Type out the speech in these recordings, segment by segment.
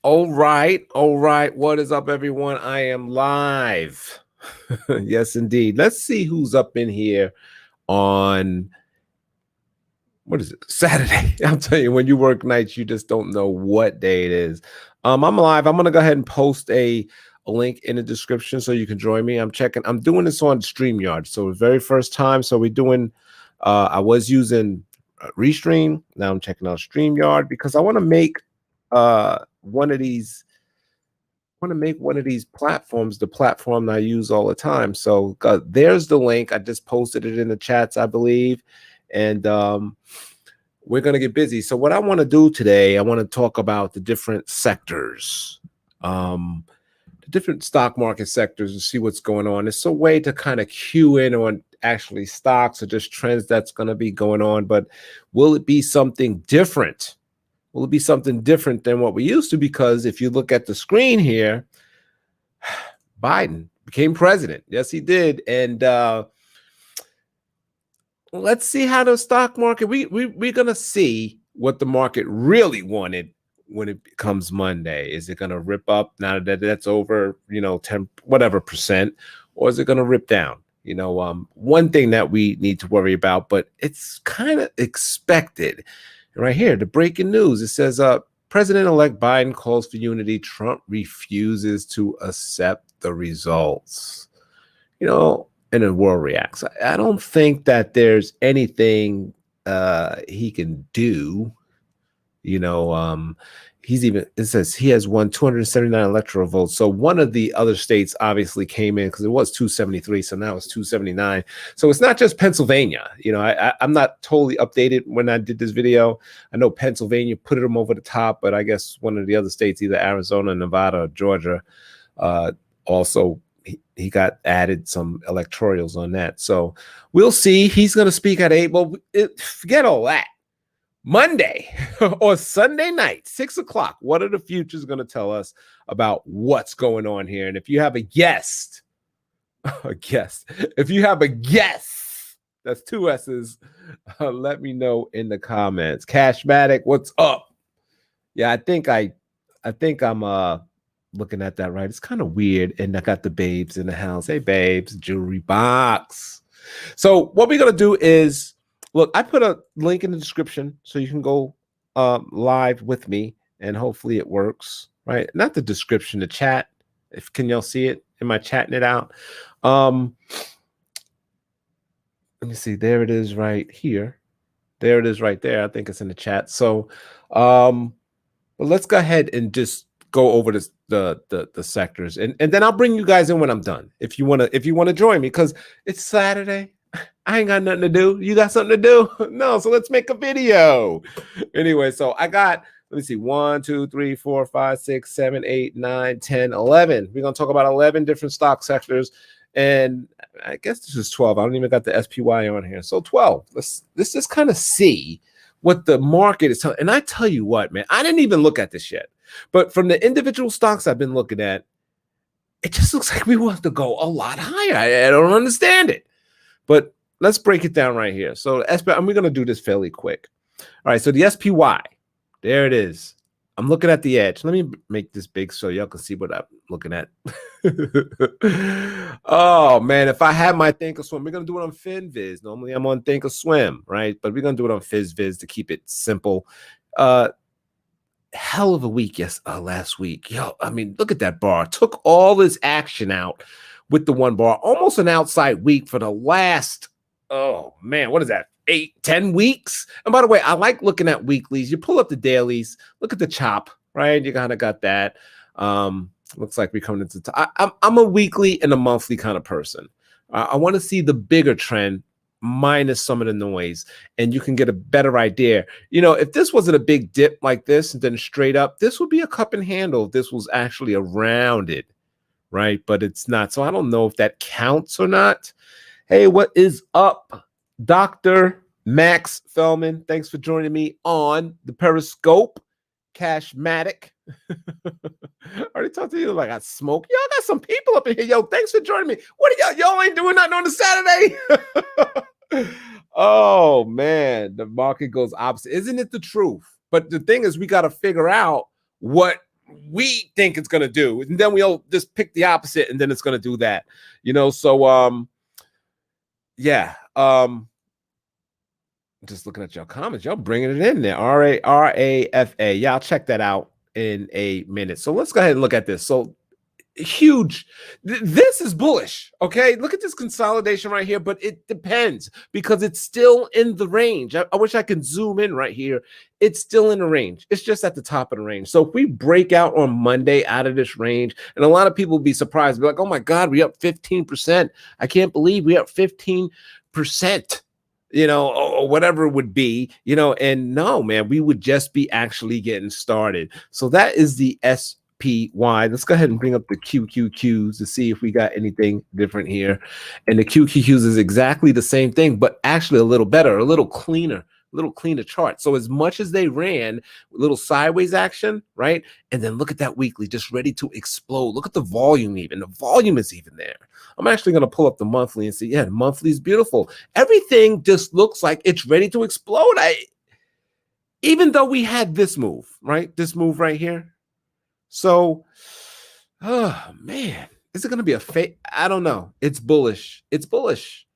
All right. All right. What is up, everyone? I am live. Yes, indeed. Let's see who's up in here on what is it? Saturday. I'll tell you, when you work nights, you just don't know what day it is. I'm live. I'm gonna go ahead and post a link in the description so you can join me. I'm doing this on StreamYard. So the very first time. So we're doing I was using Restream. Now I'm checking out StreamYard because I want to make one of these platforms the platform that I use all the time. So there's the link. I just posted it in the chats, I believe. And we're going to get busy. So what I want to do today, I want to talk about the different sectors, the different stock market sectors, and see what's going on. It's a way to kind of cue in on actually stocks or just trends that's going to be going on. But will it be something different? Will it be something different than what we used to? Because if you look at the screen here, Biden became president. Yes, he did. And let's see how the stock market, we're going to see what the market really wanted when it becomes Monday. Is it going to rip up now that that's over, 10, whatever percent, or is it going to rip down? One thing that we need to worry about, but it's kind of expected. Right here, the breaking news. It says, President-elect Biden calls for unity. Trump refuses to accept the results. And the world reacts. I don't think that there's anything he can do. It says he has won 279 electoral votes. So one of the other states obviously came in because it was 273. So now it's 279. So it's not just Pennsylvania. I'm not totally updated when I did this video. I know Pennsylvania put them over the top, but I guess one of the other states, either Arizona, Nevada, or Georgia, also he got added some electorals on that. So we'll see. He's going to speak at 8. Well, forget all that. Monday or Sunday night, 6 o'clock. What are the futures going to tell us about what's going on here? And if you have a guest, if you have a guess, that's 2 S's, let me know in the comments. Cashmatic, what's up? Yeah, I think I'm looking at that right. It's kind of weird. And I got the babes in the house. Hey, babes, jewelry box. So what we're going to do is, look, I put a link in the description so you can go live with me, and hopefully it works, right? Not the description, the chat. Can y'all see it? Am I chatting it out? Let me see. There it is right here. There it is right there. I think it's in the chat. So but let's go ahead and just go over the sectors, and then I'll bring you guys in when I'm done. If you want to join me, because it's Saturday. I ain't got nothing to do. You got something to do? No, so let's make a video. Anyway, so I got, let me see, 1, 2, 3, 4, 5, 6, 7, 8, 9, 10, 11. We're going to talk about 11 different stock sectors. And I guess this is 12. I don't even got the SPY on here. So 12. Let's just kind of see what the market is telling. And I tell you what, man, I didn't even look at this yet. But from the individual stocks I've been looking at, it just looks like we want to go a lot higher. I don't understand it. But let's break it down right here. So and we're going to do this fairly quick. All right, so the SPY, there it is. I'm looking at the edge. Let me make this big so y'all can see what I'm looking at. Oh, man, if I had my Thinkorswim, we're going to do it on FinViz. Normally I'm on Thinkorswim, right? But we're going to do it on FizViz to keep it simple. Hell of a week, last week. Yo, I mean, look at that bar. Took all this action out with the one bar. Almost an outside week for the last, oh, man, what is that? 8, 10 weeks. And by the way, I like looking at weeklies. You pull up the dailies, look at the chop, right? You kind of got that. Looks like we're coming into I'm a weekly and a monthly kind of person. I want to see the bigger trend minus some of the noise, and you can get a better idea. If this wasn't a big dip like this and then straight up, this would be a cup and handle if this was actually a rounded, right? But it's not. So I don't know if that counts or not. Hey, what is up, Dr. Max Fellman? Thanks for joining me on the Periscope. Cashmatic. I already talked to you like I smoke. Y'all got some people up in here. Yo, thanks for joining me. What are y'all ain't doing nothing on the Saturday? Oh, man, the market goes opposite. Isn't it the truth? But the thing is, we got to figure out what we think it's going to do. And then we'll just pick the opposite and then it's going to do that. So yeah. Just looking at your comments, y'all bringing it in there. RAFA. Yeah, I'll check that out in a minute. So let's go ahead and look at this. So huge. This is bullish. Okay, look at this consolidation right here, but it depends because it's still in the range. I wish I could zoom in right here. It's still in the range. It's just at the top of the range. So if we break out on Monday out of this range, and a lot of people will be surprised, be like, oh my God, we up 15%. I can't believe we up 15%. Or whatever it would be, and no, man, we would just be actually getting started. So that is the SPY. Let's go ahead and bring up the QQQs to see if we got anything different here. And the QQQs is exactly the same thing, but actually a little better, a little cleaner chart. So as much as they ran a little sideways action, right? And then look at that weekly, just ready to explode. Look at the volume even. The volume is even there. I'm actually going to pull up the monthly and see, yeah, the monthly is beautiful. Everything just looks like it's ready to explode. Even though we had this move, right? This move right here. So, oh man, is it going to be a fake? I don't know. It's bullish. It's bullish.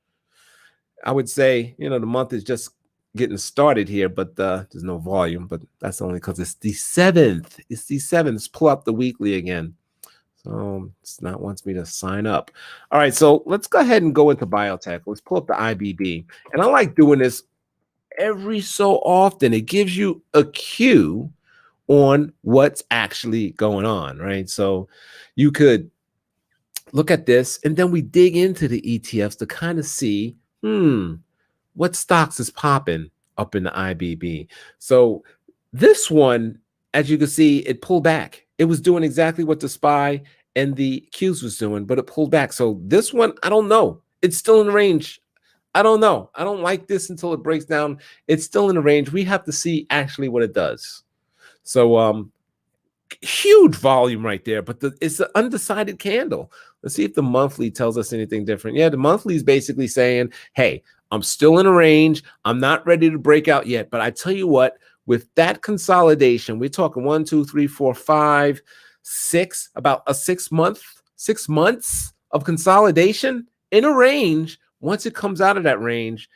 I would say, the month is just getting started here, but there's no volume, but that's only because it's the 7th. It's the 7th. Let's pull up the weekly again. So it's not wants me to sign up. All right, so let's go ahead and go into biotech. Let's pull up the IBB. And I like doing this every so often. It gives you a cue on what's actually going on, right? So you could look at this, and then we dig into the ETFs to kind of see, what stocks is popping up in the IBB. So this one, as you can see, it pulled back. It was doing exactly what the SPY and the Qs was doing, but it pulled back. So this one, I don't know. It's still in the range. I don't know. I don't like this until it breaks down. It's still in the range. We have to see actually what it does. So huge volume right there, but it's an undecided candle. Let's see if the monthly tells us anything different. Yeah, the monthly is basically saying, hey, I'm still in a range. I'm not ready to break out yet, but I tell you what, with that consolidation, we're talking 1, 2, 3, 4, 5, 6, about a 6 months of consolidation in a range. Once it comes out of that range,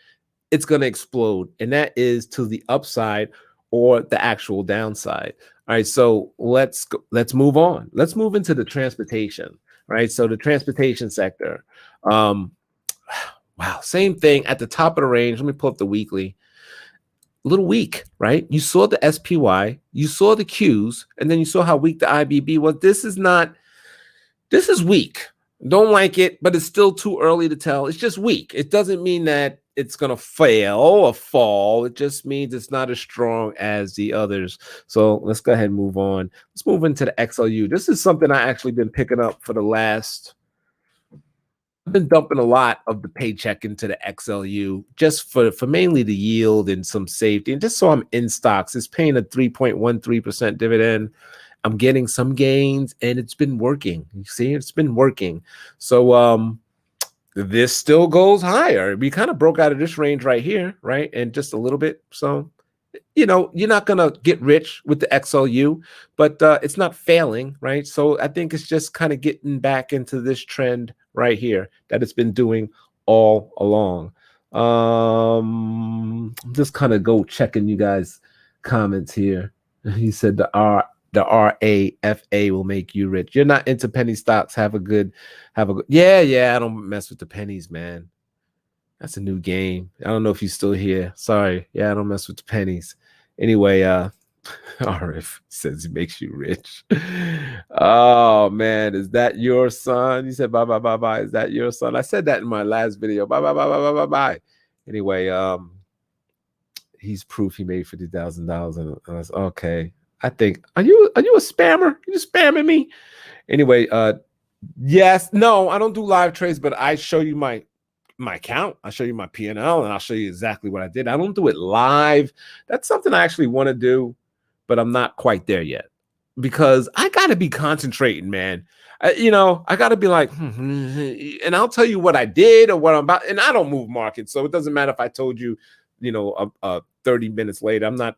it's going to explode. And that is to the upside or the actual downside. All right, so let's move on. Let's move into the transportation, right? So the transportation sector. Wow, same thing at the top of the range. Let me pull up the weekly. A little weak, right? You saw the SPY, you saw the Qs, and then you saw how weak the IBB was. This is weak. Don't like it, but it's still too early to tell. It's just weak. It doesn't mean that it's going to fail or fall. It just means it's not as strong as the others. So let's go ahead and move on. Let's move into the XLU. This is something I actually been picking up for the last... I've been dumping a lot of the paycheck into the XLU just for mainly the yield and some safety, and just so I'm in stocks. It's paying a 3.13% dividend. I'm getting some gains, and it's been working. You see, it's been working. So this still goes higher. We kind of broke out of this range right here, right, and just a little bit. So you're not gonna get rich with the XLU, but it's not failing, right? So I think it's just kind of getting back into this trend right here that it's been doing all along. Just kind of go checking you guys' comments here. He said the RAFA will make you rich. You're not into penny stocks. Have a good. Yeah. I don't mess with the pennies, man. That's a new game. I don't know if you're still here. Sorry. Yeah, I don't mess with the pennies. Anyway, RF says he makes you rich. Oh man, is that your son? You said bye. Is that your son? I said that in my last video. Bye. Anyway, he's proof he made $50,000. And I was okay. I think are you a spammer? You just spamming me? Anyway, yes, no, I don't do live trades, but I show you my account. I'll show you my P&L, and I'll show you exactly what I did. I don't do it live. That's something I actually want to do, but I'm not quite there yet because I got to be concentrating, man. I got to be like, and I'll tell you what I did or what I'm about. And I don't move markets, so it doesn't matter if I told you, 30 minutes later. I'm not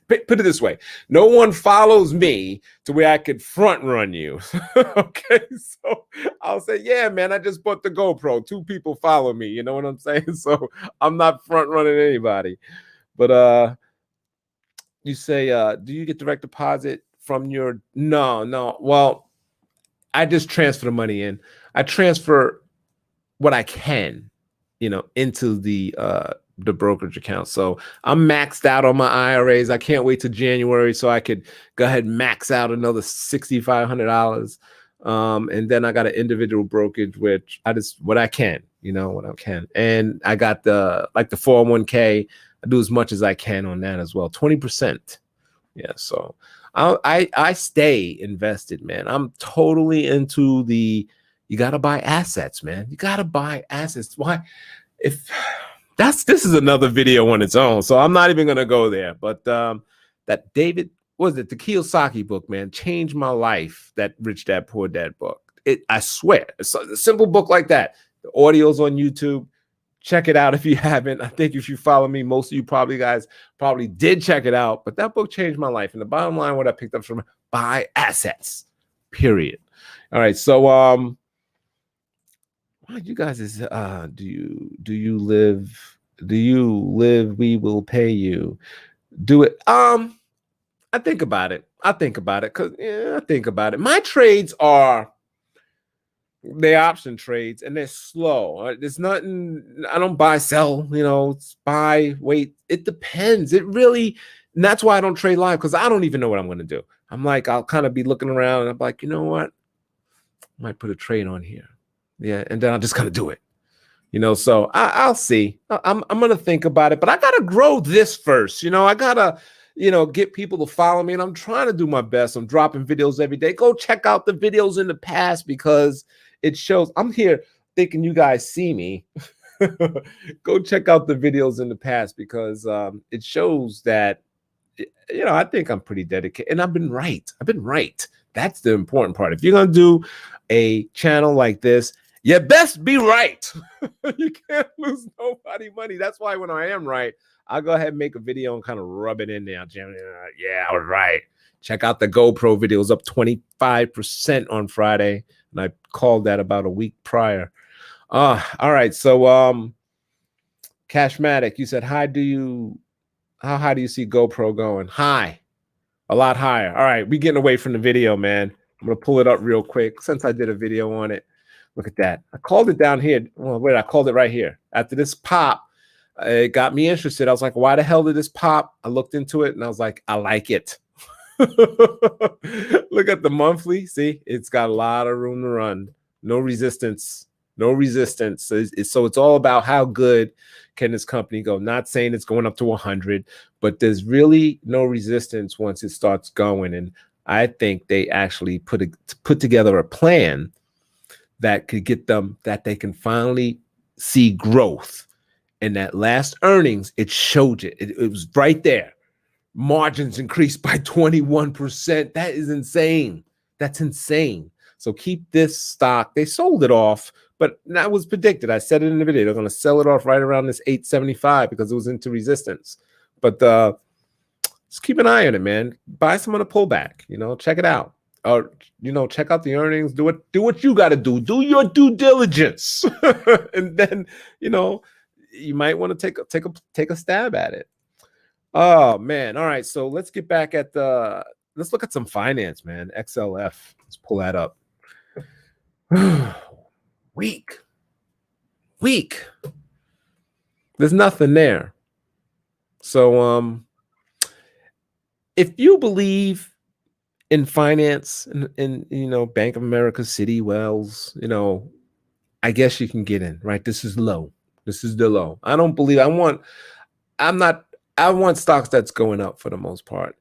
Put it this way: no one follows me to where I could front run you. Okay, so I'll say, yeah, man, I just bought the GoPro. 2 people follow me. You know what I'm saying? So I'm not front running anybody. But you say, do you get direct deposit from your? No, no. Well, I just transfer the money in. I transfer what I can, into the brokerage account. So I'm maxed out on my IRAs. I can't wait till January so I could go ahead and max out another $6,500. And then I got an individual brokerage, which I just what I can, what I can. And I got the 401k. I do as much as I can on that as well. 20%. Yeah. So I stay invested, man. I'm totally into you got to buy assets, man. You got to buy assets. Why? This is another video on its own, so I'm not even going to go there. But that David, what was it, the Kiyosaki book, man, changed my life. That Rich Dad Poor Dad book. I swear, it's a simple book like that. The audio's on YouTube. Check it out if you haven't. I think if you follow me, most of you guys probably did check it out. But that book changed my life. And the bottom line, what I picked up from buy assets, period. All right, so you guys is do you live we will pay you, do it. I think about it because I think about it. My trades are option trades, and they're slow. There's nothing. I don't buy sell, it's buy wait. It depends. It really, and that's why I don't trade live, because I don't even know what I'm going to do. I'm like, I'll kind of be looking around and I'm like, you know what, I might put a trade on here. Yeah, and then I'll just kind of do it, so I'll see. I'm gonna think about it, but I gotta grow this first. I gotta, get people to follow me, and I'm trying to do my best. I'm dropping videos every day. Go check out the videos in the past, because it shows I'm here thinking you guys see me. Go check out the videos in the past, because it shows that, I think I'm pretty dedicated, and I've been right. That's the important part. If you're gonna do a channel like this, you best be right. You can't lose nobody money. That's why when I am right, I'll go ahead and make a video and kind of rub it in there. Yeah, I was right. Check out the GoPro video. It was up 25% on Friday, and I called that about a week prior. All right. So Cashmatic, you said, how high do you see GoPro going? High. A lot higher. All right, we getting away from the video, man. I'm gonna pull it up real quick since I did a video on it. Look at that. I called it down here. Well, wait, I called it right here. After this pop, it got me interested. I was like, why the hell did this pop? I looked into it and I was like, I like it. Look at the monthly. See, it's got a lot of room to run. No resistance. So it's all about how good can this company go. Not saying it's going up to 100, but there's really no resistance once it starts going. And I think they actually put together a plan that could get them, that they can finally see growth. And that last earnings, it showed it. It was right there. Margins increased by 21%. That is insane. That's insane. So keep this stock. They sold it off, but that was predicted. I said it in the video. They're going to sell it off right around this 875 because it was into resistance. But just keep an eye on it, man. Buy some on a pullback. Check it out. Or check out the earnings. Do what you got to do. Do your due diligence, and then you might want to take a stab at it. Oh man! All right, so let's get back at let's look at some finance, man. XLF. Let's pull that up. Weak. There's nothing there. So if you believe in finance and Bank of America, Citi, Wells, I guess you can get in, right? This is low. This is the low. I want stocks that's going up for the most part.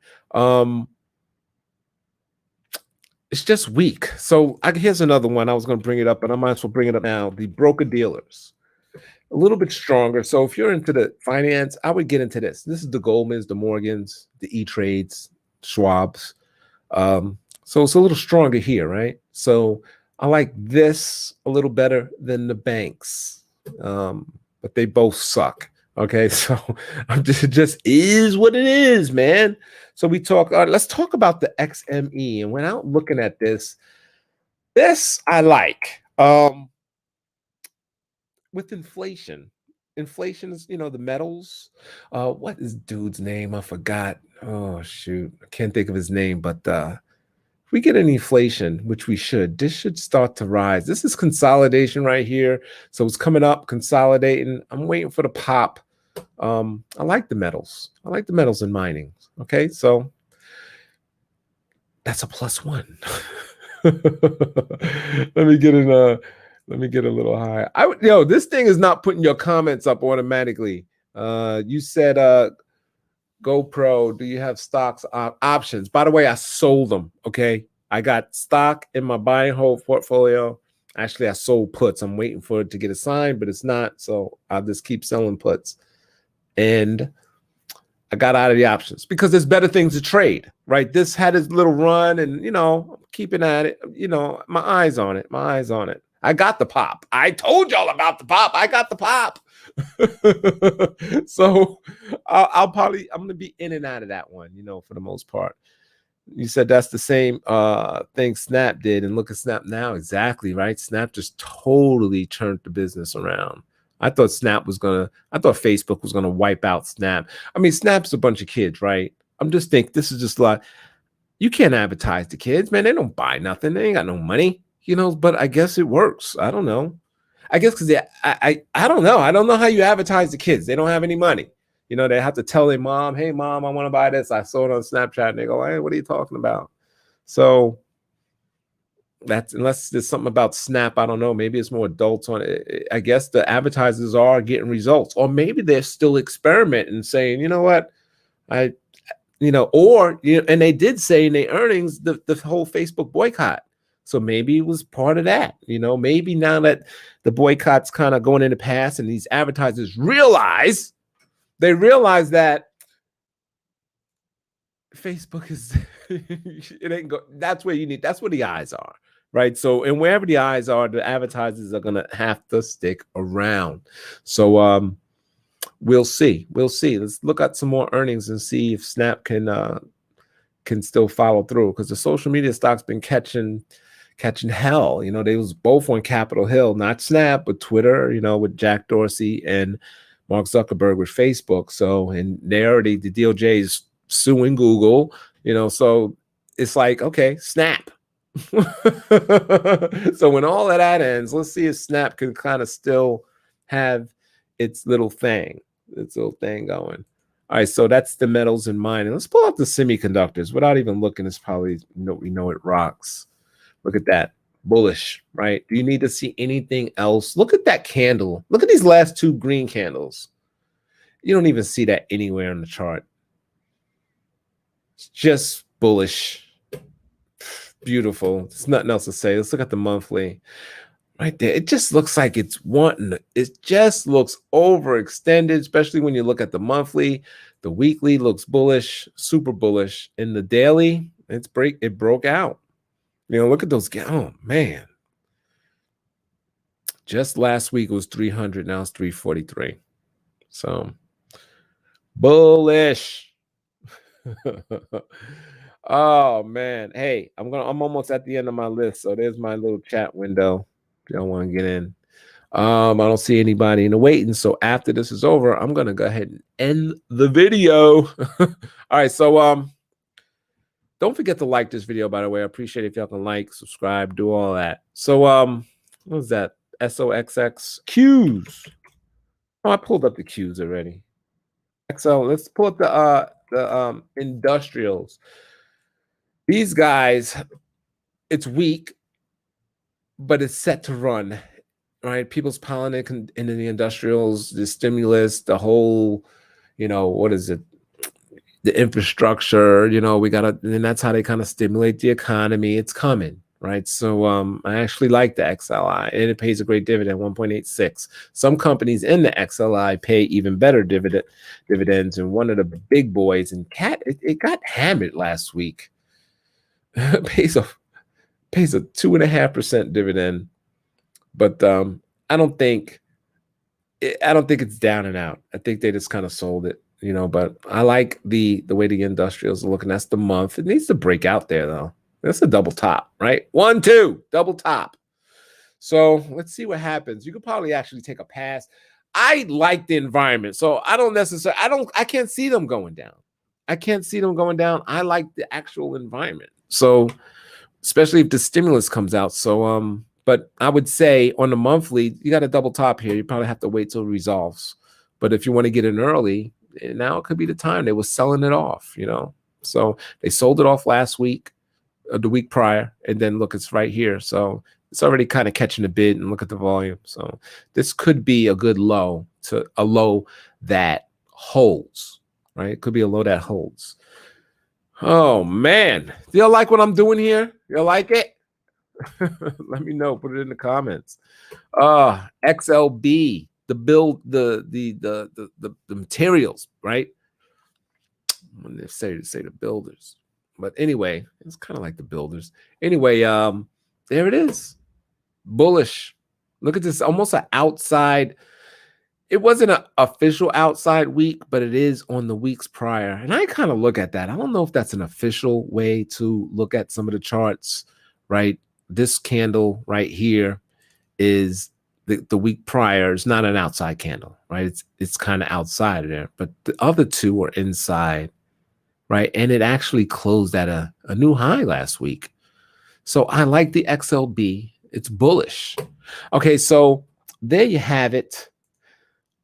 It's just weak. So here's another one. I was going to bring it up, but I might as well bring it up now. The broker dealers, a little bit stronger. So if you're into the finance, I would get into this. This is the Goldmans, the Morgans, the E-Trades, Schwabs. So it's a little stronger here, right? So I like this a little better than the banks, but they both suck. Okay, so it just is what it is, man. So we talk. Let's talk about the XME. And when out looking at this I like. With inflation, inflation is the metals. What is dude's name? I forgot. Oh shoot, I can't think of his name. But if we get an inflation, which we should, this should start to rise. This is consolidation right here. So it's coming up, consolidating. I'm waiting for the pop. I like the metals. I like the metals in mining. Okay, so that's a plus one. let me get in let me get a little higher. This thing is not putting your comments up automatically. You said GoPro, do you have stocks options? By the way, I sold them. Okay, I got stock in my buy and hold portfolio. Actually, I sold puts. I'm waiting for it to get assigned, but it's not, so I'll just keep selling puts. And I got out of the options because there's better things to trade, right? This had its little run, and I'm keeping at it. My eyes on it. My eyes on it. I got the pop. I told y'all about the pop. I got the pop. So I'm gonna be in and out of that one, for the most part. You said that's the same thing Snap did, and look at Snap now. Exactly, right? Snap just totally turned the business around. I thought Facebook was gonna wipe out Snap. I mean, Snap's a bunch of kids, right? I'm just thinking this is just like, you can't advertise to kids, man. They don't buy nothing. They ain't got no money, but I guess it works. I don't know. I guess because I don't know. I don't know how you advertise to kids. They don't have any money. They have to tell their mom, hey, mom, I want to buy this. I saw it on Snapchat. And they go, hey, what are you talking about? So that's, unless there's something about Snap, I don't know. Maybe it's more adults on it. I guess the advertisers are getting results, or maybe they're still experimenting and saying, you know what, and they did say in their earnings the whole Facebook boycott. So maybe it was part of that. Maybe now that the boycott's kind of going in the past, and these advertisers realize that Facebook is it ain't go. That's where the eyes are, right? So, and wherever the eyes are, the advertisers are gonna have to stick around. So we'll see. Let's look at some more earnings and see if Snap can still follow through, because the social media stock's been catching hell. They was both on Capitol Hill, not Snap, but Twitter, with Jack Dorsey and Mark Zuckerberg with Facebook. So, and the DOJ is suing Google, so it's like, okay, Snap. So when all of that ends, let's see if Snap can kind of still have its little thing going. All right, so that's the metals in mine. And let's pull out the semiconductors without even looking. It's probably, we know it rocks. Look at that. Bullish, right? Do you need to see anything else? Look at that candle. Look at these last two green candles. You don't even see that anywhere on the chart. It's just bullish. Beautiful. There's nothing else to say. Let's look at the monthly. Right there. It just looks like it just looks overextended, especially when you look at the monthly. The weekly looks bullish, super bullish. In the daily, it broke out. Look at those. Oh man. Just last week it was 300, now it's 343. So bullish. Oh man. Hey, I'm almost at the end of my list. So there's my little chat window. If y'all want to get in. I don't see anybody in the waiting. So after this is over, I'm gonna go ahead and end the video. All right. So don't forget to like this video, by the way. I appreciate it if y'all can like, subscribe, do all that. So what was that? SOXX Qs. Oh, I pulled up the Qs already. XL. Let's pull up the industrials. These guys, it's weak, but it's set to run. Right? People's piling in the industrials, the stimulus, the whole, what is it? The infrastructure, we gotta, and that's how they kind of stimulate the economy. It's coming, right? So I actually like the XLI, and it pays a great dividend, 1.86. Some companies in the XLI pay even better dividends, and one of the big boys, and it got hammered last week. pays a 2.5% dividend, but I don't think I don't think it's down and out. I think they just kind of sold it, but I like the way the industrials are looking. That's the month. It needs to break out there though. That's a double top, right? 1, 2, double top. So let's see what happens. You could probably actually take a pass. I like the environment. So I can't see them going down. I can't see them going down. I like the actual environment. So especially if the stimulus comes out. So but I would say on the monthly, you got a double top here. You probably have to wait till it resolves. But if you want to get in early, now it could be the time. They were selling it off, So they sold it off last week, the week prior, and then look, it's right here. So it's already kind of catching a bid, and look at the volume. So this could be a good low that holds, right? It could be a low that holds. Oh man, do you like what I'm doing here? You like it? Let me know. Put it in the comments. XLB, the build, the materials, right? When they say the builders, but anyway, it's kind of like the builders. Anyway, there it is, bullish. Look at this, almost an outside. It wasn't an official outside week, but it is on the weeks prior, and I kind of look at that. I don't know if that's an official way to look at some of the charts, right? This candle right here is the week prior. It's not an outside candle, right? It's kind of outside of there, but the other two are inside, right? And it actually closed at a new high last week. So I like the XLB. It's bullish. Okay, so there you have it.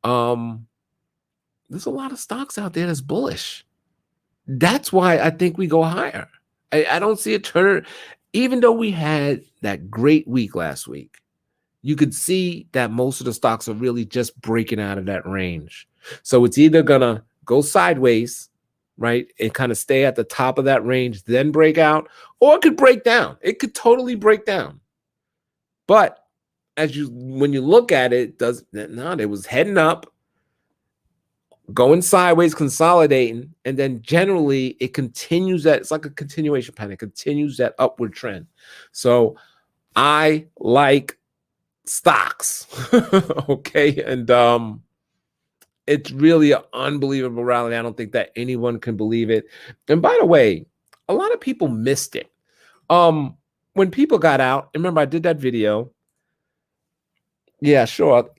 There's a lot of stocks out there that's bullish. That's why I think we go higher. I don't see a turn. Even though we had that great week last week, you could see that most of the stocks are really just breaking out of that range. So it's either going to go sideways, right, and kind of stay at the top of that range, then break out, or it could break down. It could totally break down. But when you look at it, it was heading up, going sideways, consolidating, and then generally it continues that. It's like a continuation pattern. It continues that upward trend. So I like stocks. Okay, and it's really an unbelievable rally. I don't think that anyone can believe it. And by the way, a lot of people missed it. When people got out, remember I did that video. Yeah, sure.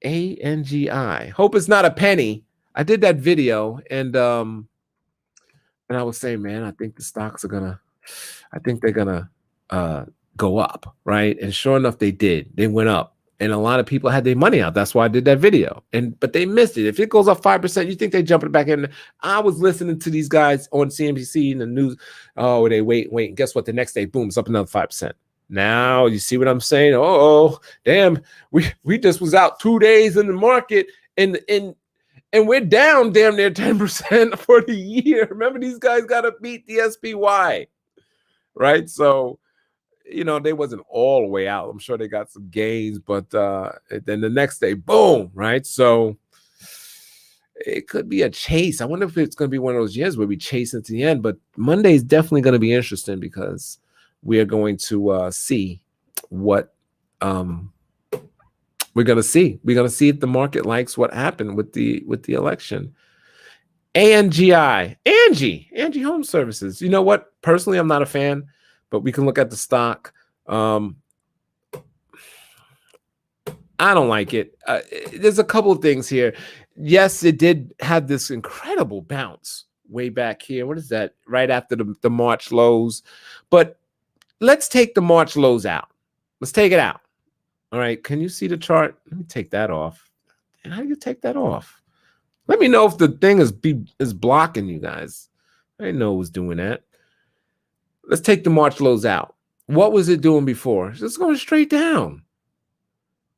ANGI. Hope it's not a penny. I did that video, and I was saying, man, I think the stocks are they're gonna go up, right? And sure enough, they did. They went up, and a lot of people had their money out. That's why I did that video. But they missed it. If it goes up 5%, you think they jump it back in? I was listening to these guys on CNBC in the news. Oh, they wait, and guess what? The next day, boom, it's up another 5%. Now you see what I'm saying? Oh, damn, we just was out 2 days in the market, and we're down damn near 10% for the year. Remember, these guys got to beat the SPY, right? So, they wasn't all the way out. I'm sure they got some gains, but then the next day, boom, right? So it could be a chase. I wonder if it's going to be one of those years where we chase into the end, but Monday is definitely going to be interesting because we are going to see what we're going to see. We're going to see if the market likes what happened with the election. ANGI, Angie Home Services. You know what? Personally, I'm not a fan, but we can look at the stock. I don't like it. There's a couple of things here. Yes, it did have this incredible bounce way back here. What is that? Right after the March lows. But let's take the March lows out. Let's take it out. All right. Can you see the chart? Let me take that off. And how do you take that off? Let me know if the thing is blocking you guys. I didn't know it was doing that. Let's take the March lows out. What was it doing before? It's just going straight down.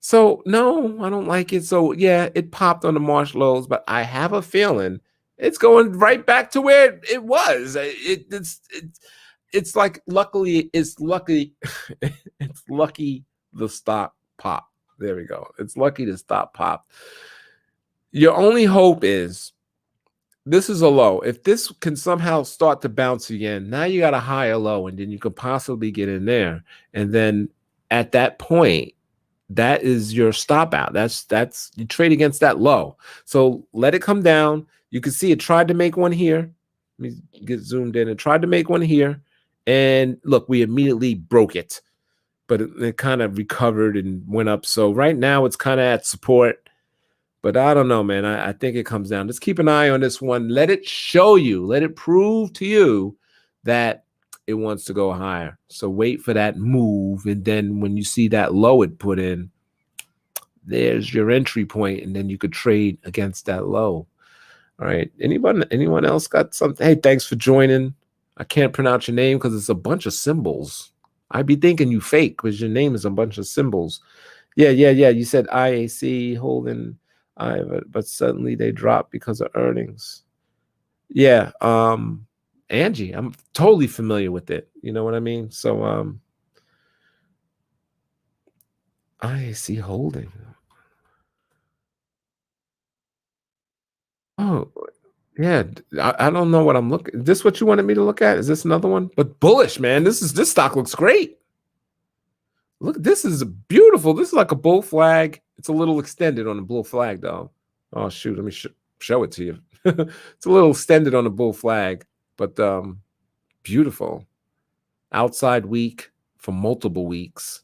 So no, I don't like it. So yeah, it popped on the March lows, but I have a feeling it's going right back to where it was. It's like lucky it's lucky the stock pop. There we go. It's lucky the stock pop. Your only hope is this is a low. If this can somehow start to bounce again, now you got a higher low, and then you could possibly get in there. And then at that point, that is your stop out. That's you trade against that low. So let it come down. You can see it tried to make one here. Let me get zoomed in. It tried to make one here. And look, we immediately broke it, but it kind of recovered and went up. So right now it's kind of at support. But I don't know, man. I think it comes down. Just keep an eye on this one. Let it show you, let it prove to you that it wants to go higher. So wait for that move. And then when you see that low it put in, there's your entry point, and then you could trade against that low. All right. Anyone else got something? Hey, thanks for joining. I can't pronounce your name because it's a bunch of symbols. I'd be thinking you fake because your name is a bunch of symbols. Yeah. You said IAC holding, but suddenly they dropped because of earnings. Yeah. Angie, I'm totally familiar with it. You know what I mean? So IAC holding. Oh, yeah. I don't know what I'm looking. Is this what you wanted me to look at? Is this another one? But bullish, man. This stock looks great. Look, this is beautiful. This is like a bull flag. It's a little extended on the bull flag, though. Oh shoot, let me show it to you. It's a little extended on the bull flag, but beautiful. Outside week for multiple weeks.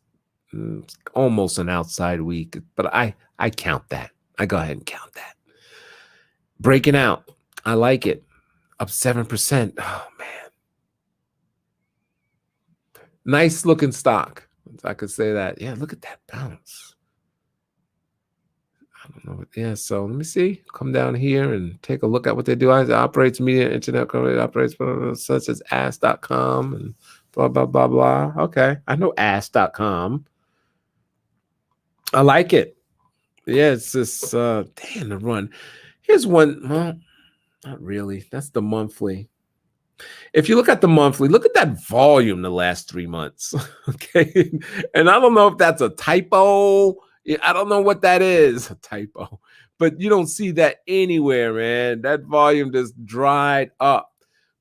Almost an outside week, but I count that. I go ahead and count that. Breaking out. I like it. Up 7%. Oh man. Nice looking stock. I could say that. Yeah, look at that bounce. I don't know. Yeah, so let me see. Come down here and take a look at what they do. It operates media, internet company, operates such as ask.com and blah, blah, blah, blah. Okay. I know ask.com. I like it. Yeah, it's this damn the run. Here's one. Well, not really. That's the monthly. If you look at the monthly, look at that volume the last 3 months. Okay. And I don't know if that's a typo. I don't know what that is, a typo. But you don't see that anywhere, man. That volume just dried up.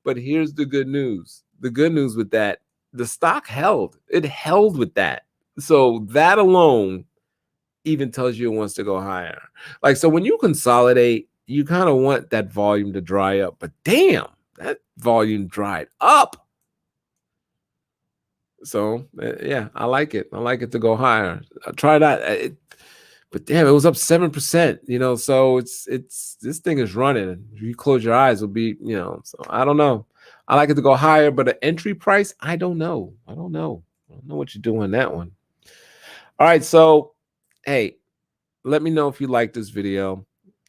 But here's the good news. The good news with that, the stock held. It held with that. So that alone even tells you it wants to go higher. Like, so when you consolidate, you kind of want that volume to dry up. But damn, that volume dried up. So yeah, I like it. I like it to go higher. I try that. But damn, it was up 7%. You know, so it's this thing is running. If you close your eyes, it'll be, you know. So I don't know. I like it to go higher, but an entry price, I don't know. I don't know what you're doing that one. All right, so hey, let me know if you like this video.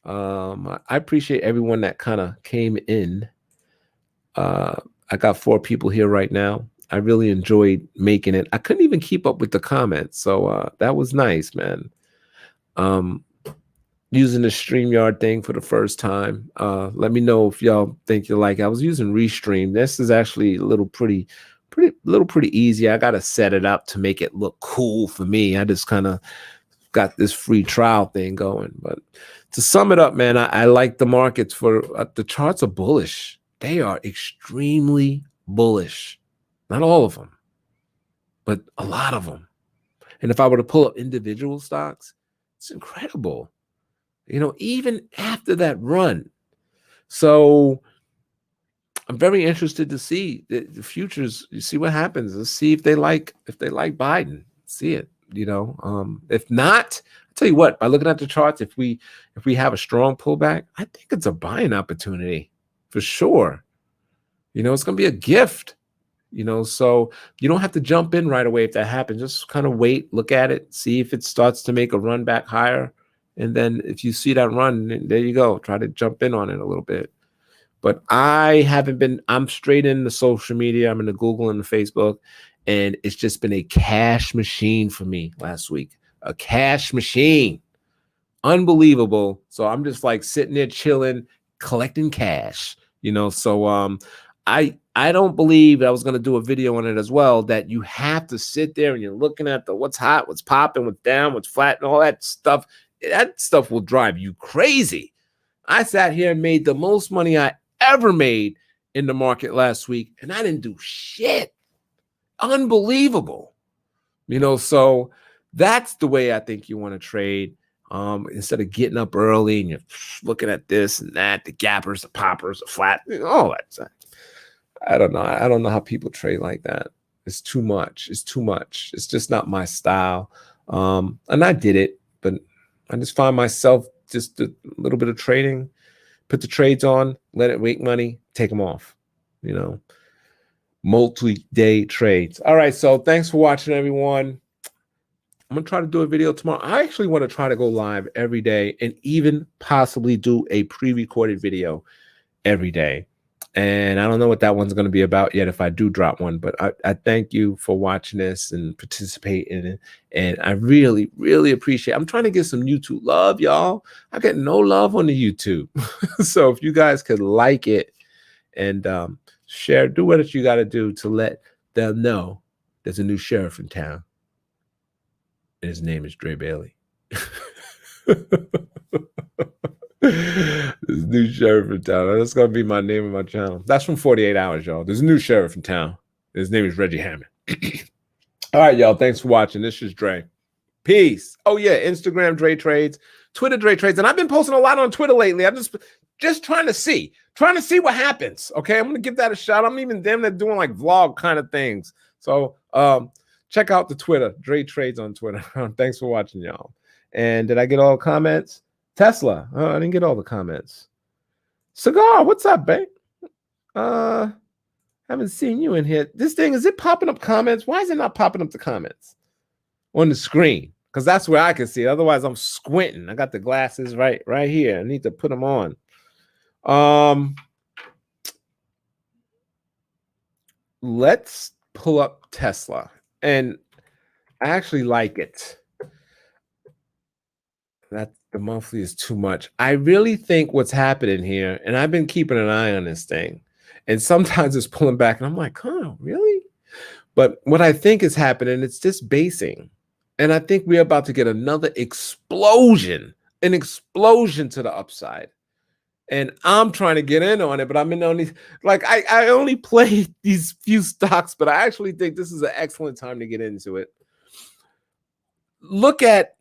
I appreciate everyone that kind of came in. I got 4 people here right now. I really enjoyed making it. I couldn't even keep up with the comments, so that was nice, man. Using the StreamYard thing for the first time. Let me know if y'all think you like it. I was using Restream. This is actually a little pretty easy. I gotta set it up to make it look cool for me. I just kind of got this free trial thing going. But to sum it up, man, I like the markets for the charts are bullish. They are extremely bullish. Not all of them, but a lot of them. And if I were to pull up individual stocks, it's incredible. You know, even after that run. So I'm very interested to see the futures. You see what happens. Let's see if they like Biden. See it. You know, if not, I'll tell you what, by looking at the charts, if we have a strong pullback, I think it's a buying opportunity for sure. You know, it's going to be a gift, you know, so you don't have to jump in right away if that happens. Just kind of wait, look at it, see if it starts to make a run back higher. And then if you see that run, there you go. Try to jump in on it a little bit. But I'm straight into social media. I'm into Google and Facebook. And it's just been a cash machine for me last week. A cash machine. Unbelievable. So I'm just like sitting there chilling, collecting cash, you know. So I don't believe I was going to do a video on it as well, that you have to sit there and you're looking at the what's hot, what's popping, what's down, what's flat, and all that stuff. That stuff will drive you crazy. I sat here and made the most money I ever made in the market last week, and I didn't do shit. Unbelievable. You know, so That's the way I think you want to trade. Instead of getting up early and you're looking at this and that, the gappers, the poppers, the flat, all that. I don't know. I don't know how people trade like that. It's too much. It's too much. It's just not my style. And I did it, but I just find myself just a little bit of trading, put the trades on, let it make money, take them off, multi-day trades. All right. So thanks for watching, everyone. I'm going to try to do a video tomorrow. I actually want to try to go live every day and even possibly do a pre-recorded video every day. And I don't know what that one's going to be about yet if I do drop one, but I thank you for watching this and participating in it. And I really, really appreciate it. I'm trying to get some YouTube love, y'all. I get no love on the YouTube. So if you guys could like it and share, do what you got to do to let them know there's a new sheriff in town. And his name is Dre Bailey. There's a new sheriff in town. That's going to be my name of my channel. That's from 48 Hours, y'all. There's a new sheriff in town. His name is Reggie Hammond. All right, y'all. Thanks for watching. This is Dre. Peace. Oh, yeah. Instagram, Dre Trades. Twitter, Dre Trades. And I've been posting a lot on Twitter lately. I'm just trying to see what happens. Okay. I'm going to give that a shot. I'm even them that doing like vlog kind of things. So, check out the Twitter, Dre Trades on Twitter. Thanks for watching, y'all. And did I get all the comments? Tesla. Oh, I didn't get all the comments. Cigar, what's up, babe? Haven't seen you in here. This thing, is it popping up comments? Why is it not popping up the comments on the screen? Because that's where I can see it. Otherwise, I'm squinting. I got the glasses right here. I need to put them on. Let's pull up Tesla. And I actually like it. That the monthly is too much. I really think what's happening here, and I've been keeping an eye on this thing, and sometimes it's pulling back, and I'm like, oh, really? But what I think is happening, it's just basing. And I think we're about to get another explosion, an explosion to the upside. And I'm trying to get in on it, but I'm in on these, like I only play these few stocks, but I actually think this is an excellent time to get into it. Look at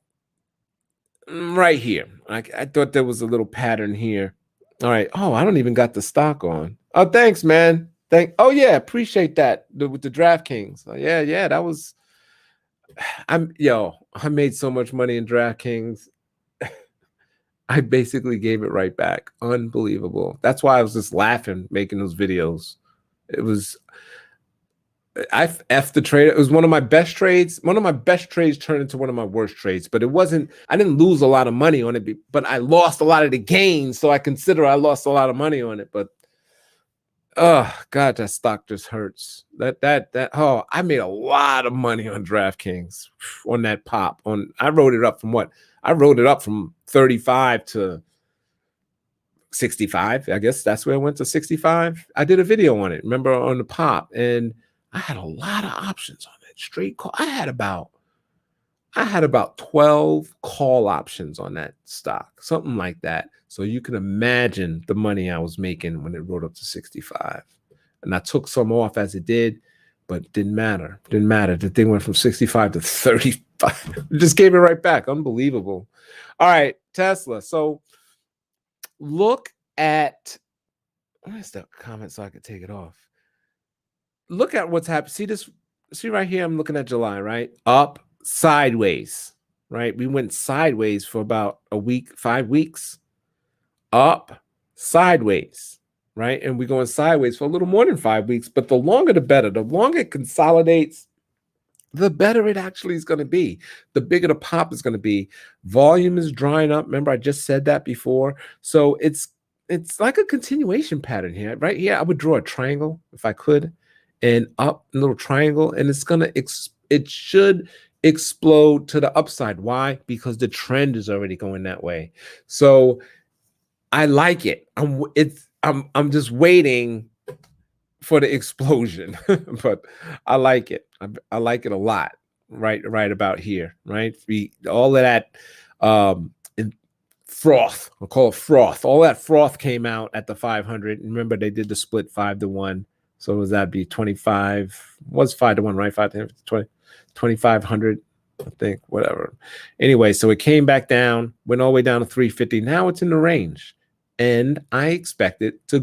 right here. I thought there was a little pattern here. All right. Oh, I don't even got the stock on. Oh, thanks, man. Oh, yeah. Appreciate that with the DraftKings. Oh, yeah. That was, I made so much money in DraftKings. I basically gave it right back. Unbelievable. That's why I was just laughing making those videos. It was, I F the trade. It was one of my best trades. One of my best trades turned into one of my worst trades, but it wasn't, I didn't lose a lot of money on it, but I lost a lot of the gains. So I consider I lost a lot of money on it, but oh God, that stock just hurts. Oh, I made a lot of money on DraftKings on that pop. I wrote it up from what? I wrote it up from 35 to 65. I guess that's where it went to 65. I did a video on it, remember, on the pop, and I had a lot of options on that straight call. I had about 12 call options on that stock, something like that. So you can imagine the money I was making when it rode up to 65. And I took some off as it did, but it didn't matter. Didn't matter. The thing went from 65 to 35. Just gave it right back. Unbelievable. All right, Tesla. So look at, where's the comment so I could take it off? Look at what's happened. See right here, I'm looking at July, right? Up, sideways, right? We went sideways for about a week, 5 weeks. Up, sideways, right? And we're going sideways for a little more than 5 weeks. But the longer, the better. The longer it consolidates, the better it actually is going to be. The bigger the pop is going to be. Volume is drying up. Remember, I just said that before. So it's like a continuation pattern here. Right here, I would draw a triangle if I could. And up a little triangle, and it should explode to the upside. Why? Because the trend is already going that way. So I like it. I'm just waiting for the explosion, but I like it. I like it a lot. Right about here. Right, all of that froth. We'll call it froth. All that froth came out at the 500. Remember, they did the split 5-1. So was that be 25? Was 5-1, right? 5 to 20, 2,500. I think, whatever. Anyway, so it came back down, went all the way down to 350. Now it's in the range. And I expect it to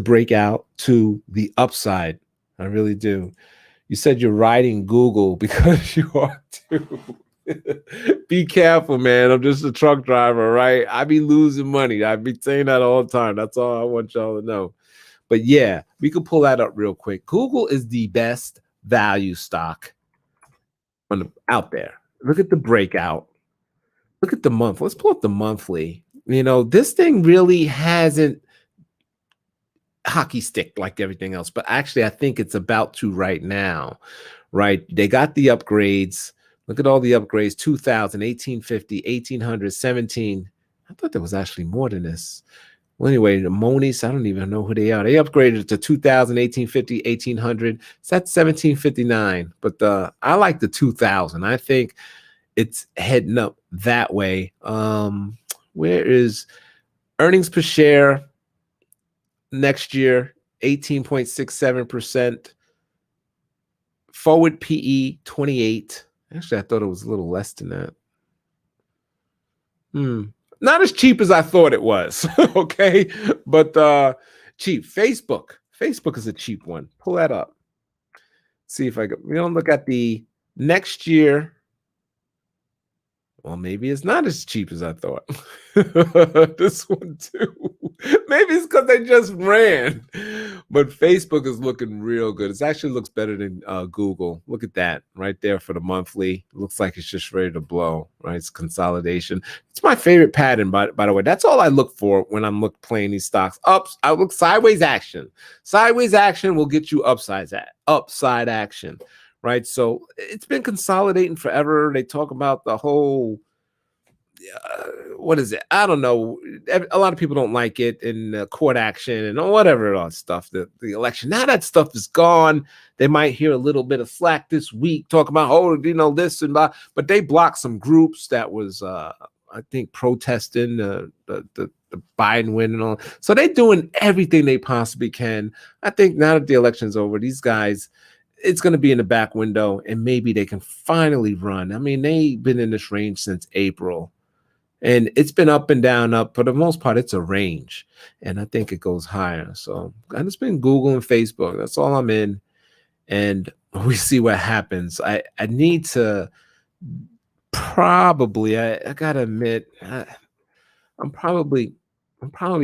break out to the upside. I really do. You said you're riding Google because you are too. Be careful, man. I'm just a truck driver, right? I be losing money. I be saying that all the time. That's all I want y'all to know. But yeah, we could pull that up real quick. Google is the best value stock out there. Look at the breakout. Look at the month. Let's pull up the monthly. This thing really hasn't hockey stick like everything else, but actually I think it's about to right now, right? They got the upgrades. Look at all the upgrades: 2000, 1850, 1800, 17. I thought there was actually more than this. Well, anyway, the Monis, I don't even know who they are. They upgraded to 2000, 1850, 1800. It's at 1759. But I like the 2000. I think it's heading up that way. Where is earnings per share next year? 18.67%. Forward PE 28. Actually, I thought it was a little less than that. Not as cheap as I thought it was. Okay, but cheap. Facebook is a cheap one. Pull that up. See if we don't look at the next year. Well, maybe it's not as cheap as I thought. This one too. Maybe it's because they just ran. But Facebook is looking real good. It actually looks better than Google. Look at that right there for the monthly. It looks like it's just ready to blow, right? It's consolidation. It's my favorite pattern, by the way. That's all I look for when I'm playing these stocks. Ups, I look sideways action. Sideways action will get you upside action. Right. So it's been consolidating forever. They talk about the whole, what is it? I don't know. A lot of people don't like it in court action and whatever all that stuff, the election. Now that stuff is gone. They might hear a little bit of slack this week, talk about, this and that. But they blocked some groups that was, I think, protesting the Biden win and all. So they're doing everything they possibly can. I think now that the election's over, these guys, it's going to be in the back window, and maybe they can finally run. I mean, they've been in this range since April, and it's been up and down, up. For the most part, it's a range, and I think it goes higher. So I've just been Google and Facebook. That's all I'm in, and we see what happens. I need to probably, I got to admit, I'm probably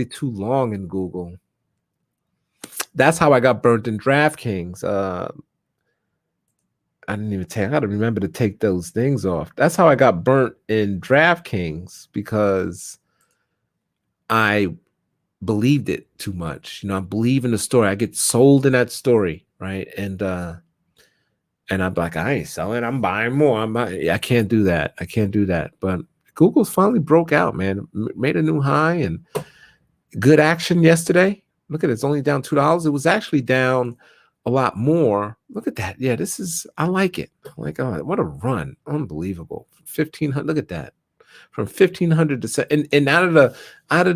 too long in Google. That's how I got burnt in DraftKings. I didn't even take. I got to remember to take those things off. That's how I got burnt in DraftKings, because I believed it too much. I believe in the story. I get sold in that story, right? And I'm like, I ain't selling. I'm buying more. I can't do that. But Google's finally broke out, man. Made a new high and good action yesterday. Look at it. It's only down $2. It was actually down a lot more. Look at that. Yeah, I like it. Oh, what a run. Unbelievable. 1,500. Look at that. From 1,500 to and out of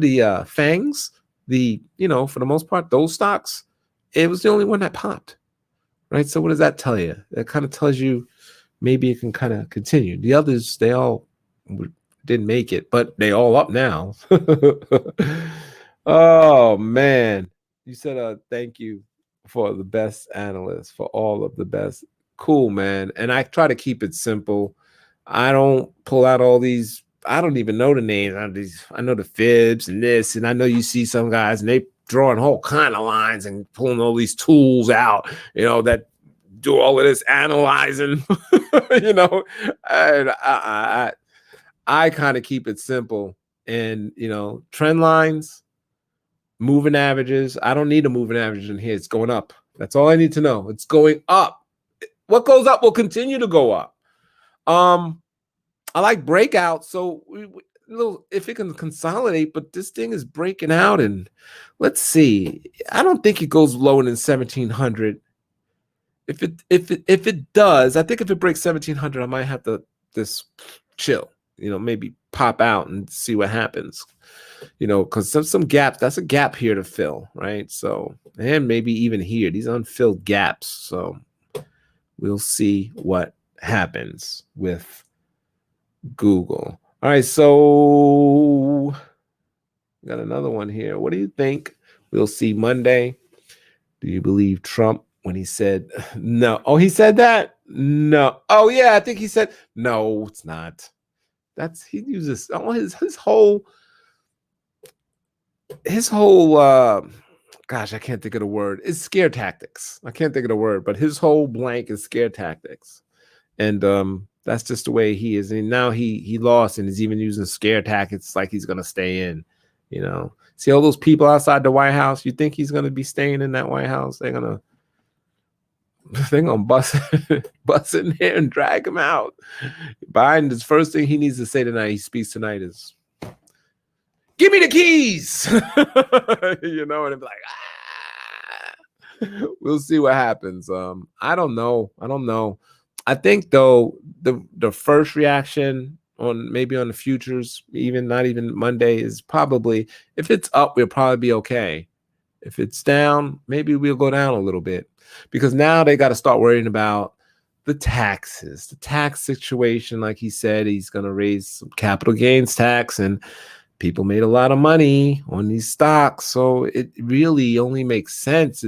the fangs, for the most part, those stocks, it was the only one that popped. Right. So what does that tell you? That kind of tells you maybe it can kind of continue. The others, they all didn't make it, but they all up now. Oh man. You said thank you for the best analyst, for all of the best. Cool, man. And I try to keep it simple. I don't pull out all these. I don't even know the names. I know the fibs and this, and I know you see some guys and they drawing whole kind of lines and pulling all these tools out, that do all of this analyzing, and I kind of keep it simple. And, trend lines, moving averages. I don't need a moving average in here. It's going up. That's all I need to know. It's going up. What goes up will continue to go up. I like breakouts. So if it can consolidate, but this thing is breaking out, and let's see. I don't think it goes lower than 1,700. If it does, I think if it breaks 1,700, I might have to just chill. Maybe pop out and see what happens. Because some gaps, that's a gap here to fill, right? So, and maybe even here, these unfilled gaps. So we'll see what happens with Google. All right, so got another one here. What do you think we'll see Monday? Do you believe Trump when he said no? Oh, he said that? No. Oh, yeah, I think he said no, it's not. He uses all his whole gosh, I can't think of the word. It's scare tactics. I can't think of the word, but his whole blank is scare tactics. And that's just the way he is. And now he lost and is even using scare tactics like he's gonna stay in, See all those people outside the White House? You think he's gonna be staying in that White House? They're gonna bust in there and drag him out. Biden, the first thing he needs to say tonight, he speaks tonight, is give me the keys. And it'd be like, we'll see what happens. I don't know. I think though the first reaction on the futures, even not even Monday, is probably, if it's up, we'll probably be okay. If it's down, maybe we'll go down a little bit, because now they got to start worrying about the taxes, the tax situation. Like he said, he's going to raise some capital gains tax, and people made a lot of money on these stocks. So it really only makes sense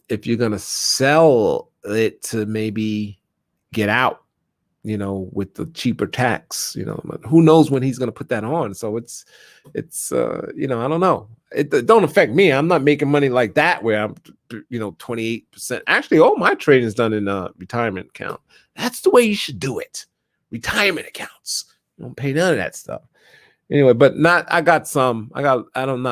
if you're going to sell it to maybe get out, with the cheaper tax. Who knows when he's going to put that on. So it's I don't know. It don't affect me. I'm not making money like that where I'm 28%. Actually, all my trading is done in a retirement account. That's the way you should do it. Retirement accounts. You don't pay none of that stuff. Anyway, but I'm not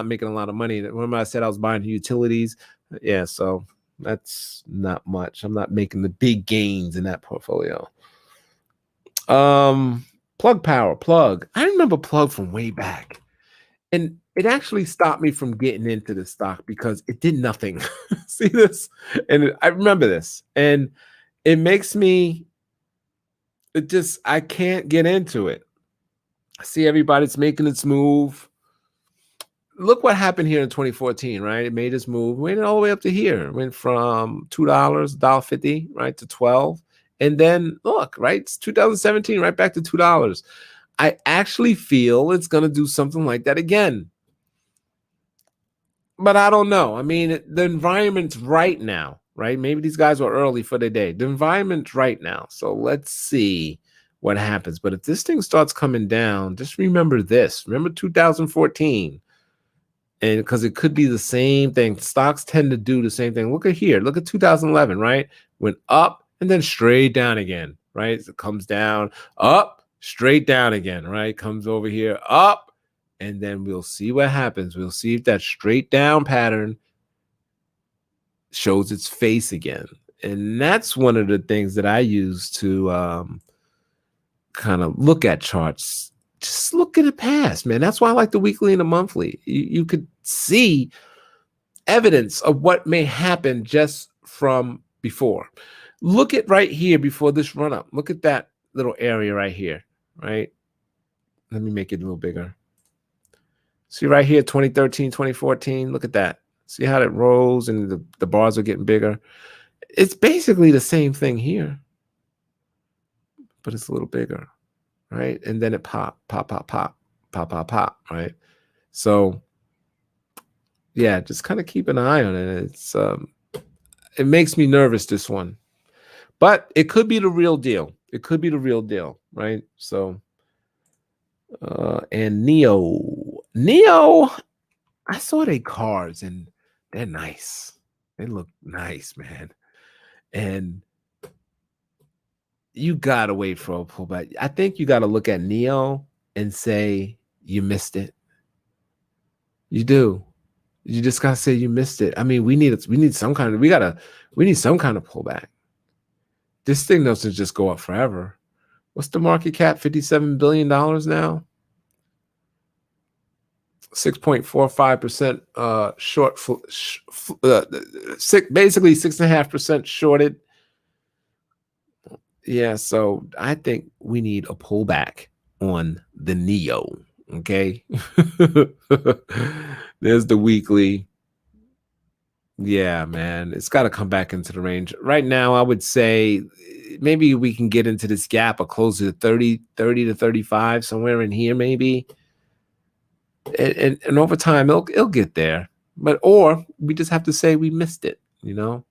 making a lot of money. Remember I said I was buying utilities? Yeah, so that's not much. I'm not making the big gains in that portfolio. Plug. I remember Plug from way back. And it actually stopped me from getting into the stock because it did nothing. See this? And I remember this. And it makes me, I can't get into it. I see everybody's making its move. Look what happened here in 2014, right? It made its move, went all the way up to here. It went from $2, $1.50, right, to 12. And then look, right, it's 2017, right back to $2. I actually feel it's going to do something like that again. But I don't know. I mean, the environment's right now, right? Maybe these guys were early for the day. The environment's right now. So let's see what happens. But if this thing starts coming down, just remember this. Remember 2014. And because it could be the same thing. Stocks tend to do the same thing. Look at here. Look at 2011, right? Went up and then straight down again, right? It comes down, up, straight down again, right? Comes over here, up, and then we'll see what happens. We'll see if that straight down pattern shows its face again. And that's one of the things that I use to kind of look at charts. Just look at the past, man. That's why I like the weekly and the monthly. You could see evidence of what may happen just from before. Look at right here before this run up. Look at that little area right here, right? Let me make it a little bigger. See right here, 2013, 2014. Look at that. See how it rose and the bars are getting bigger. It's basically the same thing here, but it's a little bigger, right? And then it pop, right? So yeah, just kind of keep an eye on it. It makes me nervous, this one. But it could be the real deal. It could be the real deal, right? So, and Neo, I saw their cards and they're nice. They look nice, man. And you gotta wait for a pullback. I think you gotta look at Neo and say you missed it. You do. You just gotta say you missed it. I mean, we need some kind of pullback. This thing doesn't just go up forever. What's the market cap? $57 billion now. 6.45% short, basically 6.5% shorted. Yeah, so I think we need a pullback on the Neo. Okay. There's the weekly. Yeah, man, it's got to come back into the range. Right now, I would say maybe we can get into this gap or close to 30 to 35, somewhere in here, maybe. And over time, it'll get there. But or we just have to say we missed it, you know?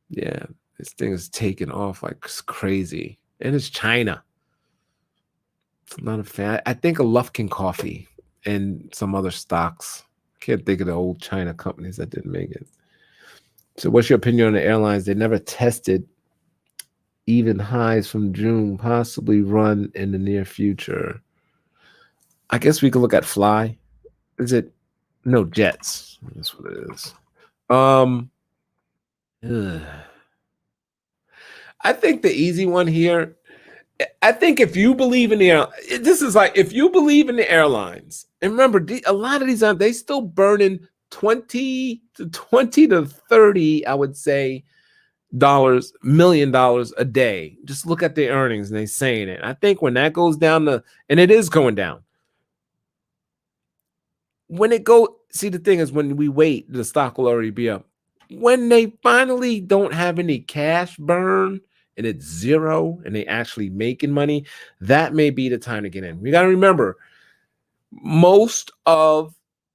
Yeah, this thing is taking off like crazy. And it's China. I'm not a fan. I think of Lufkin Coffee and some other stocks. Can't think of the old China companies that didn't make it. So what's your opinion on the airlines? They never tested even highs from June, possibly run in the near future. I guess we could look at Fly. Is it? No, Jets. That's what it is. Ugh. I think the easy one here, I think if you believe in the this is like if you believe in the airlines, and remember, a lot of these they still burning 20 to 30, I would say, $1 million a day. Just look at the earnings and they saying it. I think when that goes down and it is going down. When it go, see, the thing is when we wait, the stock will already be up. When they finally don't have any cash burn and it's zero and they actually making money, that may be the time to get in. We got to remember, all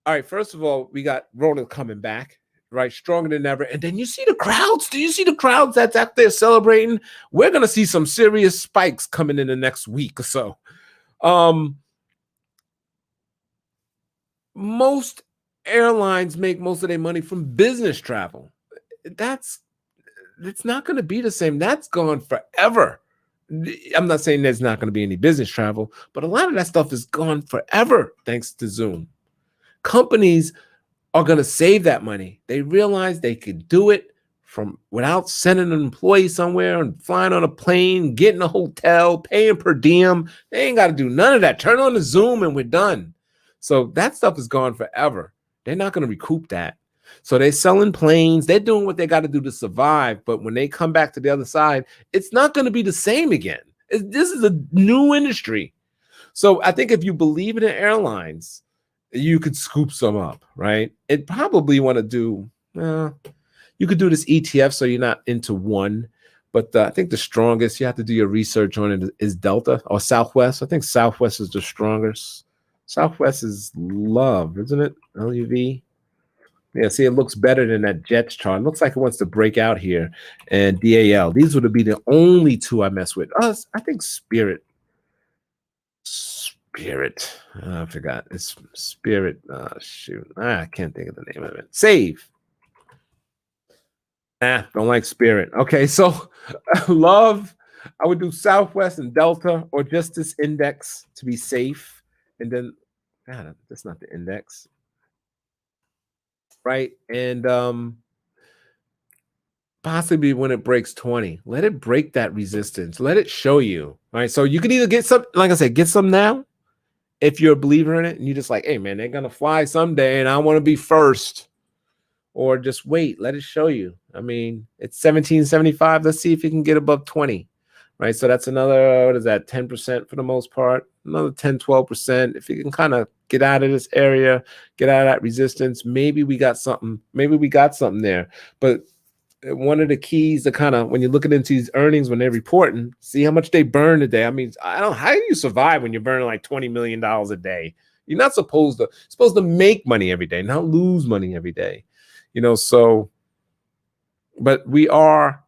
right, first of all, we got Rona coming back, right? Stronger than ever. And then you see the crowds. Do you see the crowds that's out there celebrating? We're going to see some serious spikes coming in the next week or so. Most airlines make most of their money from business travel. It's not going to be the same. That's gone forever. I'm not saying there's not going to be any business travel, but a lot of that stuff is gone forever thanks to Zoom. Companies are going to save that money. They realize they could do it from without sending an employee somewhere and flying on a plane, getting a hotel, paying per diem. They ain't got to do none of that. Turn on the Zoom and we're done. So that stuff is gone forever. They're not going to recoup that. So they're selling planes. They're doing what they got to do to survive. But when they come back to the other side, it's not going to be the same again. This is a new industry. So I think if you believe in the airlines, you could scoop some up, right? It probably want to do, you could do this ETF so you're not into one. But I think the strongest, you have to do your research on it, is Delta or Southwest. I think Southwest is the strongest. Southwest is love, isn't it? LUV. Yeah, see, it looks better than that Jets chart. It looks like it wants to break out here. And DAL. These would be the only two I mess with. I think Spirit. I forgot. It's Spirit. Shoot. I can't think of the name of it. Save. Don't like Spirit. Okay, so love. I would do Southwest and Delta or just this index to be safe. And then, that's not the index. Right. And possibly when it breaks 20, let it break that resistance. Let it show you. All right. So you can either get some, like I said, get some now if you're a believer in it and you're just like, hey, man, they're going to fly someday and I want to be first. Or just wait, let it show you. I mean, it's 1775. Let's see if you can get above 20. Right. So that's another, what is that, 10% for the most part, another 10, 12%. If you can kind of get out of this area, get out of that resistance, maybe we got something. Maybe we got something there. But one of the keys to kind of, when you're looking into these earnings, when they're reporting, see how much they burn a day. I mean, how do you survive when you're burning like $20 million a day? You're not supposed to make money every day, not lose money every day. So, but we are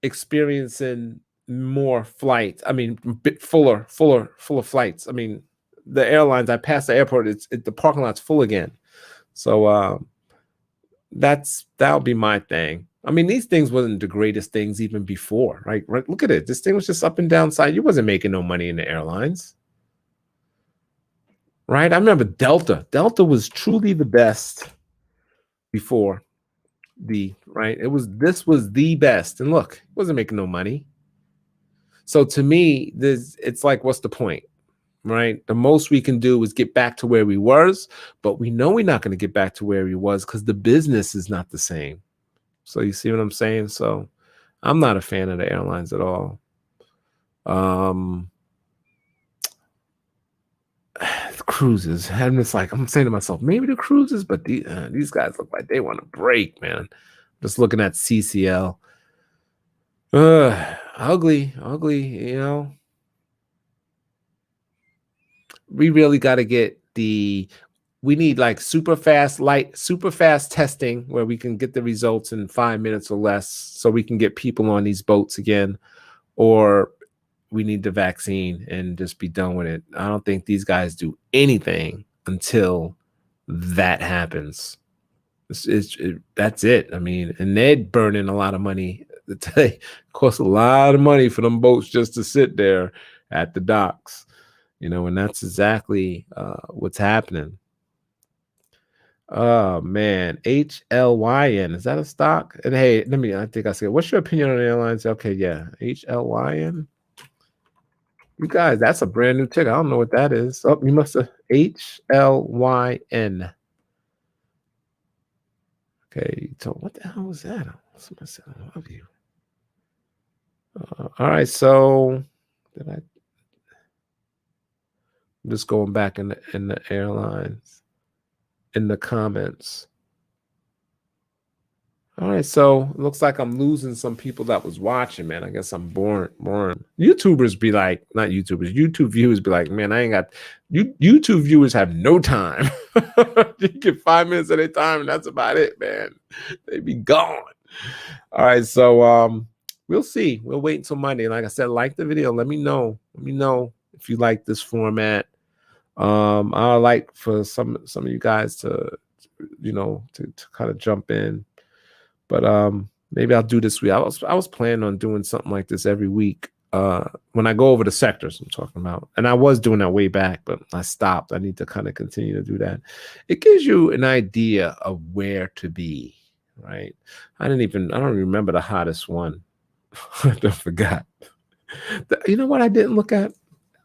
experiencing more flights. I mean, a bit fuller flights. I mean, the airlines, I passed the airport, the parking lot's full again. So that'll be my thing. I mean, these things wasn't the greatest things even before, right? Look at it. This thing was just up and down side. You wasn't making no money in the airlines. Right? I remember Delta. Delta was truly the best before right? This was the best. And look, it wasn't making no money. So to me, it's like, what's the point, right? The most we can do is get back to where we was, but we know we're not going to get back to where we was because the business is not the same. So you see what I'm saying? So I'm not a fan of the airlines at all. Cruises, and it's like I'm saying to myself, maybe the cruises, but these guys look like they want to break, man. Just looking at CCL. Ugly, ugly, we really got to get we need like super fast testing where we can get the results in 5 minutes or less so we can get people on these boats again, or we need the vaccine and just be done with it. I don't think these guys do anything until that happens. That's it. I mean, and they're burning a lot of money. It costs a lot of money for them boats just to sit there at the docks, and that's exactly what's happening. Oh man, HLYN, is that a stock? And hey, I think I said, what's your opinion on airlines? Okay, yeah, HLYN. You guys, that's a brand new ticker. I don't know what that is. Oh, you must have HLYN. Okay, so what the hell was that? Somebody said, I love you. All right, so I'm just going back in the airlines in the comments. All right, so it looks like I'm losing some people that was watching, man. I guess I'm boring. YouTubers be like, not YouTubers, YouTube viewers be like, man, I ain't got YouTube viewers have no time. You get 5 minutes of their time, and that's about it, man. They be gone. All right, so we'll see. We'll wait until Monday. Like I said, like the video. Let me know. Let me know if you like this format. I like for some of you guys to kind of jump in. But maybe I'll do this week. I was planning on doing something like this every week. When I go over the sectors I'm talking about. And I was doing that way back, but I stopped. I need to kind of continue to do that. It gives you an idea of where to be, right? I don't remember the hottest one. I forgot. You know what I didn't look at?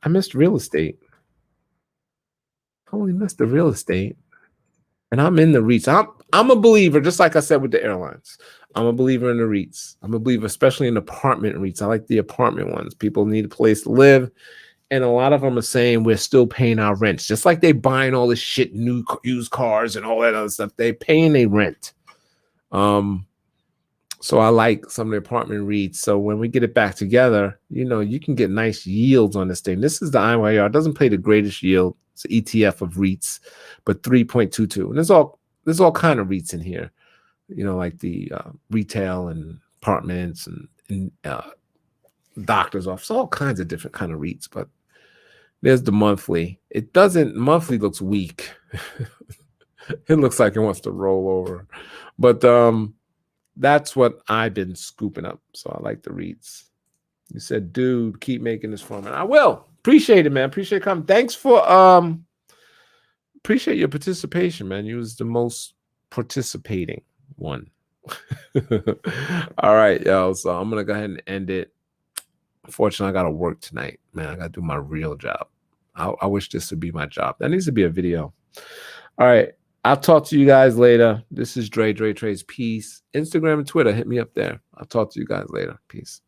I missed real estate. Totally missed the real estate. And I'm in the REITs. I'm a believer, just like I said with the airlines. I'm a believer in the REITs. I'm a believer, especially in apartment REITs. I like the apartment ones. People need a place to live. And a lot of them are saying we're still paying our rents. Just like they buying all this shit, new used cars and all that other stuff. They paying their rent. So I like some of the apartment REITs. So when we get it back together, you can get nice yields on this thing. This is the IYR. It doesn't pay the greatest yield. It's an ETF of REITs, but 3.22. And there's all kind of REITs in here, like the retail and apartments and doctor's office, all kinds of different kind of REITs. But there's the monthly. Monthly looks weak. It looks like it wants to roll over. But that's what I've been scooping up. So I like the REITs. You said, dude, keep making this format. I will. Appreciate it, man. Appreciate coming. Thanks for appreciate your participation, man. You was the most participating one. All right, yo. So I'm gonna go ahead and end it. Unfortunately, I gotta work tonight, man. I gotta do my real job. I wish this would be my job. That needs to be a video. All right. I'll talk to you guys later. This is Dre Trades. Peace. Instagram and Twitter. Hit me up there. I'll talk to you guys later. Peace.